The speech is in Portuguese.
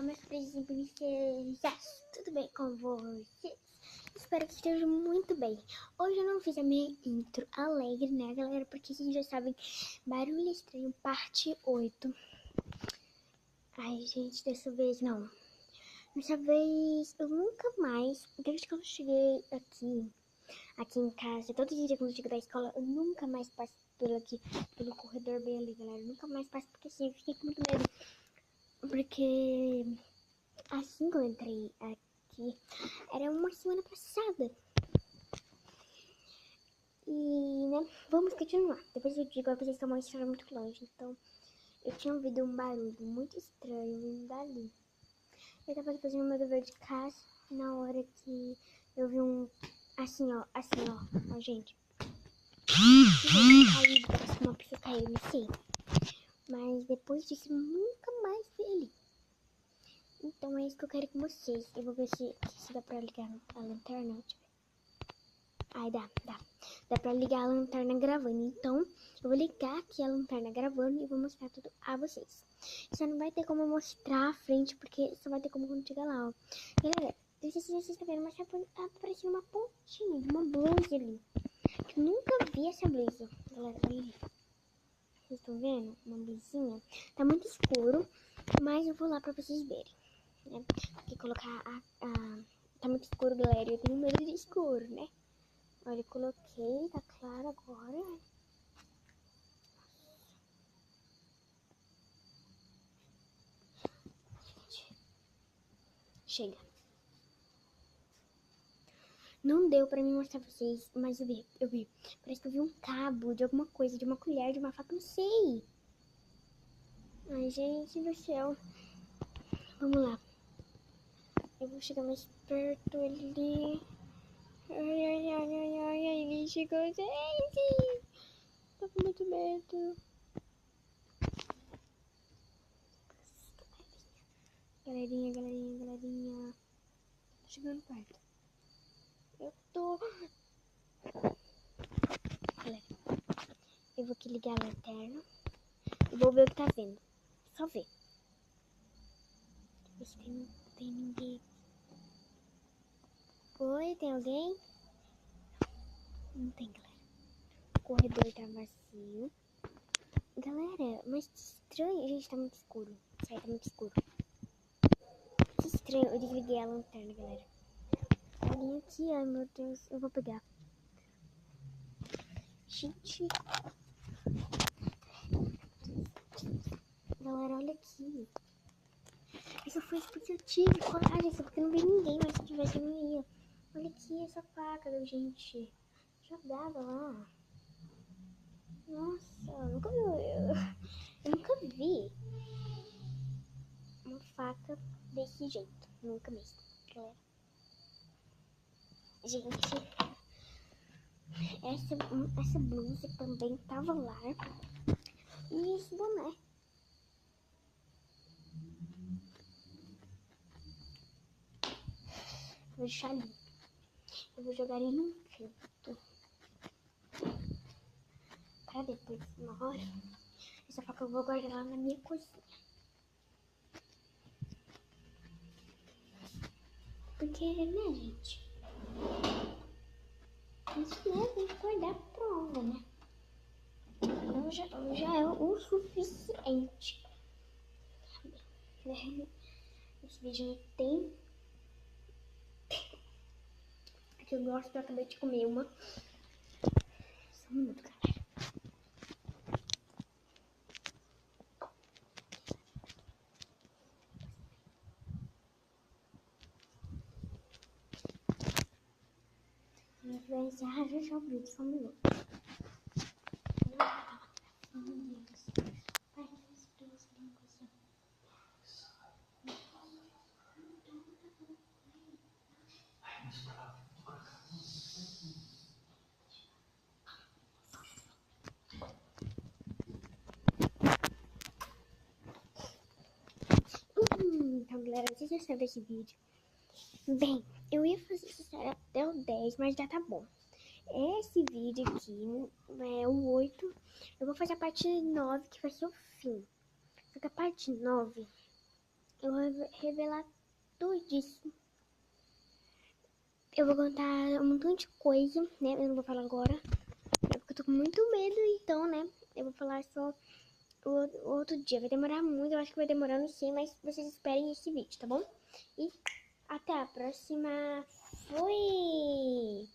meus presentes princesas, tudo bem com vocês? Espero que estejam muito bem. Hoje eu não fiz a minha intro alegre, né, galera? Porque vocês já sabem, Barulho Estranho, parte 8. Ai, gente, dessa vez não. Dessa vez eu nunca mais, desde que eu cheguei aqui em casa, todo dia quando eu chego da escola, eu nunca mais passo pelo corredor bem ali, galera. Eu nunca mais passo porque assim, eu fiquei com muito medo. Porque assim que eu entrei aqui, era uma semana passada. E, né, vamos continuar. Depois eu digo pra vocês que é uma história muito longe. Então, eu tinha ouvido um barulho muito estranho vindo dali. Eu tava fazendo meu dever de casa na hora que eu vi um... Assim, ó, gente. Caiu, parece que uma pessoa caiu, não sei. Mas depois disso, eu nunca mais vi ele. Então é isso que eu quero com vocês. Eu vou ver se dá pra ligar a lanterna. Deixa eu ver. Ai, dá. Dá pra ligar a lanterna gravando. Então, eu vou ligar aqui a lanterna gravando e vou mostrar tudo a vocês. Só não vai ter como eu mostrar a frente, porque só vai ter como quando chegar lá, ó. Galera, não sei se vocês estão vendo, mas tá aparecendo uma pontinha de uma blusa ali. Eu nunca vi essa blusa. Galera, olha ali. Vocês estão vendo? Uma blusinha. Tá muito escuro, mas eu vou lá pra vocês verem. Né? Porque colocar tá muito escuro, galera. Eu tenho medo de escuro, né? Olha, eu coloquei, tá claro agora. Chega. Não deu pra mim mostrar pra vocês, mas eu vi. Parece que eu vi um cabo de alguma coisa, de uma colher, de uma faca, não sei. Ai, gente do céu. Vamos lá. Eu vou chegar mais perto ali. Ai, ele chegou, gente. Tô com muito medo. Galerinha. Tô chegando perto. Eu tô... Galera, eu vou aqui ligar a lanterna. E vou ver o que tá vendo. Só ver. Deixa eu ver se tem ninguém. Oi, tem alguém? Não tem, galera. O corredor tá vazio. Galera, mas que estranho. Gente, tá muito escuro. Sério, tá muito escuro. Que estranho. Eu desliguei a lanterna, galera. Olha aqui, ai meu Deus. Eu vou pegar. Gente. Galera, olha aqui. Essa foi porque eu tive coragem. Só porque não vi ninguém, mas se tivesse eu não ia. Olha aqui essa faca, gente. Jogava lá. Nossa, eu nunca vi uma faca desse jeito. Nunca mesmo, galera. Gente, essa blusa também tava lá. E esse boné. Vou deixar ali. Eu vou jogar ele num canto. Pra depois, uma hora, essa faca eu vou guardar lá na minha cozinha. Porque, né, gente? Isso mesmo, tem que guardar prova, né? Então já é o suficiente. Esse vídeo não tem. Aqui eu gosto, eu acabei de comer uma. Só um minuto, galera. A gente vai encerrar já o vídeo, só um minuto. Então, galera, vocês já sabem desse vídeo. Bem, eu ia fazer essa história até o 10, mas já tá bom. Esse vídeo aqui é o 8. Eu vou fazer a parte 9, que vai ser o fim. Só que a parte 9 Eu vou revelar tudo isso. Eu vou contar um montão de coisa, né? Eu não vou falar agora, né? Porque eu tô com muito medo, então, né? Eu vou falar só o outro dia. Vai demorar muito, eu acho que vai demorar, não sei, mas vocês esperem esse vídeo, tá bom? E até a próxima. Fui!